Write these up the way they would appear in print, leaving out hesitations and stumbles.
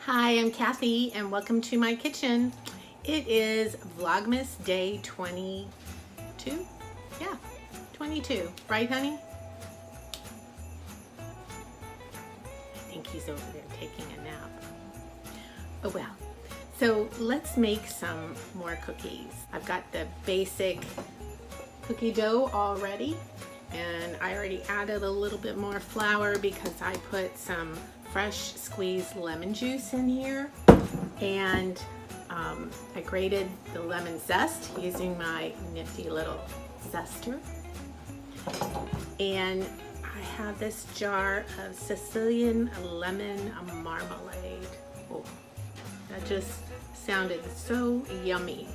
Hi, I'm Kathy and welcome to my kitchen. It is Vlogmas day 22. Yeah, 22. Right, honey? I think he's over there taking a nap. Oh well. So let's make some more cookies. I've got the basic cookie dough all ready, and I already added a little bit more flour because I put some fresh squeezed lemon juice in here, and I grated the lemon zest using my nifty little zester, and I have this jar of Sicilian lemon marmalade. Oh, that just sounded so yummy.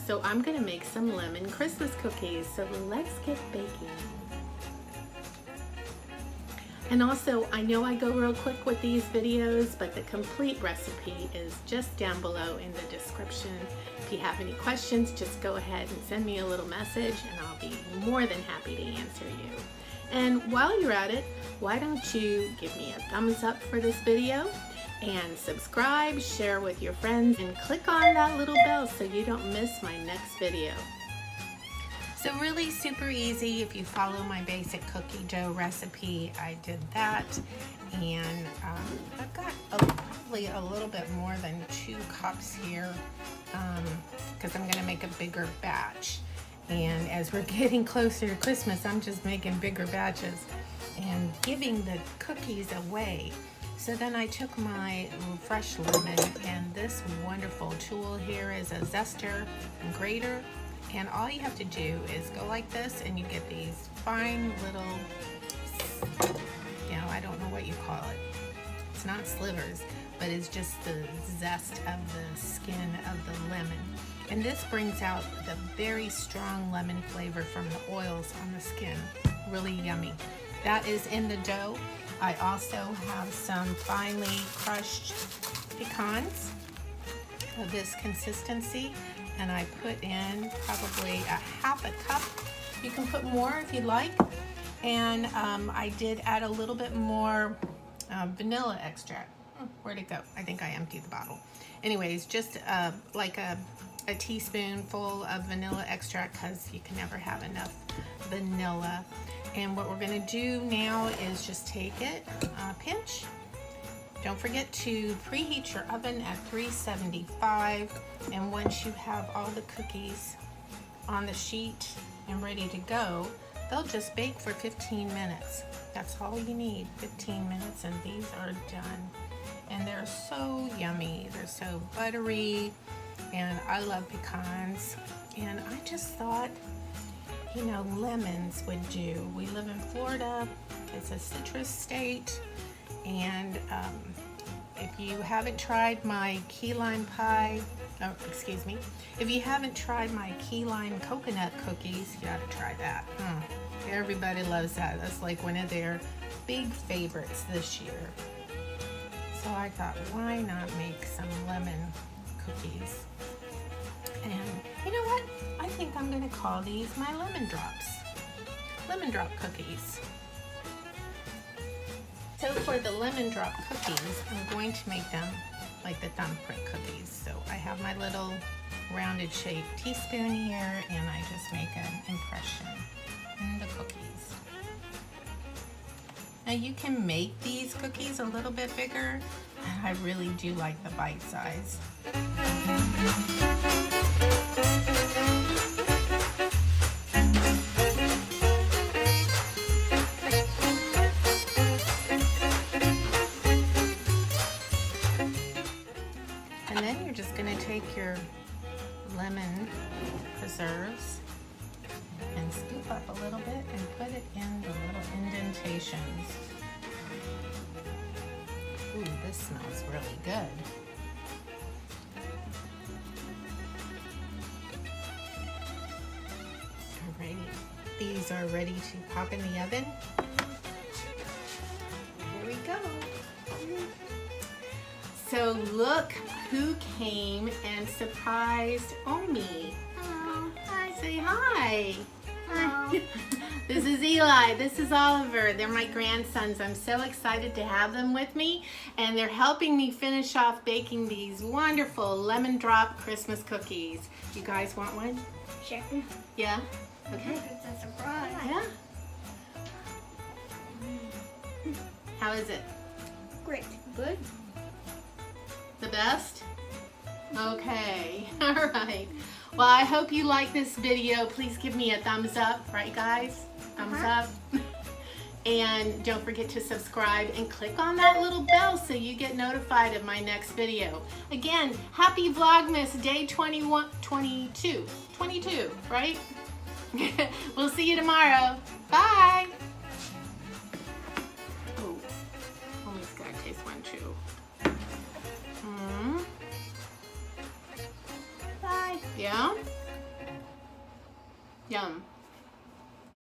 So I'm gonna make some lemon Christmas cookies, so let's get baking. And also, I know I go real quick with these videos, but the complete recipe is just down below in the description. If you have any questions, just go ahead and send me a little message and I'll be more than happy to answer you. And while you're at it, why don't you give me a thumbs up for this video and subscribe, share with your friends, and click on that little bell so you don't miss my next video. So really super easy. If you follow my basic cookie dough recipe, I did that, and I've got probably a little bit more than 2 cups here because I'm gonna make a bigger batch. And as we're getting closer to Christmas, I'm just making bigger batches and giving the cookies away. So then I took my fresh lemon, and this wonderful tool here is a zester and grater. And all you have to do is go like this, and you get these fine little, I don't know what you call it. It's not slivers, but it's just the zest of the skin of the lemon. And this brings out the very strong lemon flavor from the oils on the skin. Really yummy. That is in the dough. I also have some finely crushed pecans of this consistency, and I put in probably a ½ cup. You can put more if you'd like. And I did add a little bit more vanilla extract. Where'd it go? I think I emptied the bottle. Anyways, just like a teaspoonful of vanilla extract, because you can never have enough vanilla. And what we're gonna do now is just take it, pinch. Don't forget to preheat your oven at 375, and once you have all the cookies on the sheet and ready to go, they'll just bake for 15 minutes. That's all you need, 15 minutes, and these are done. And they're so yummy, they're so buttery, and I love pecans. And I just thought, lemons would do. We live in Florida, it's a citrus state. And if you haven't tried my key lime pie, if you haven't tried my key lime coconut cookies, you gotta try that. Everybody loves that. That's like one of their big favorites this year. So I thought, why not make some lemon cookies? And you know what? I think I'm gonna call these my lemon drops. Lemon drop cookies. So for the lemon drop cookies, I'm going to make them like the thumbprint cookies. So I have my little rounded shaped teaspoon here, and I just make an impression in the cookies. Now you can make these cookies a little bit bigger. I really do like the bite size. And then you're just going to take your lemon preserves and scoop up a little bit and put it in the little indentations. Ooh, this smells really good. Alrighty, these are ready to pop in the oven. Here we go. So look who came and surprised Omi. Oh, hi, say hi. This is Eli, this is Oliver. They're my grandsons. I'm so excited to have them with me, and they're helping me finish off baking these wonderful lemon drop Christmas cookies. You guys want one? Sure. Yeah? Okay. It's a surprise. Yeah? How is it? Great. Good? The best? Okay, all right. Well, I hope you like this video. Please give me a thumbs up, right guys? Thumbs up. And don't forget to subscribe and click on that little bell so you get notified of my next video. Again, happy Vlogmas day 22, right? We'll see you tomorrow. Bye.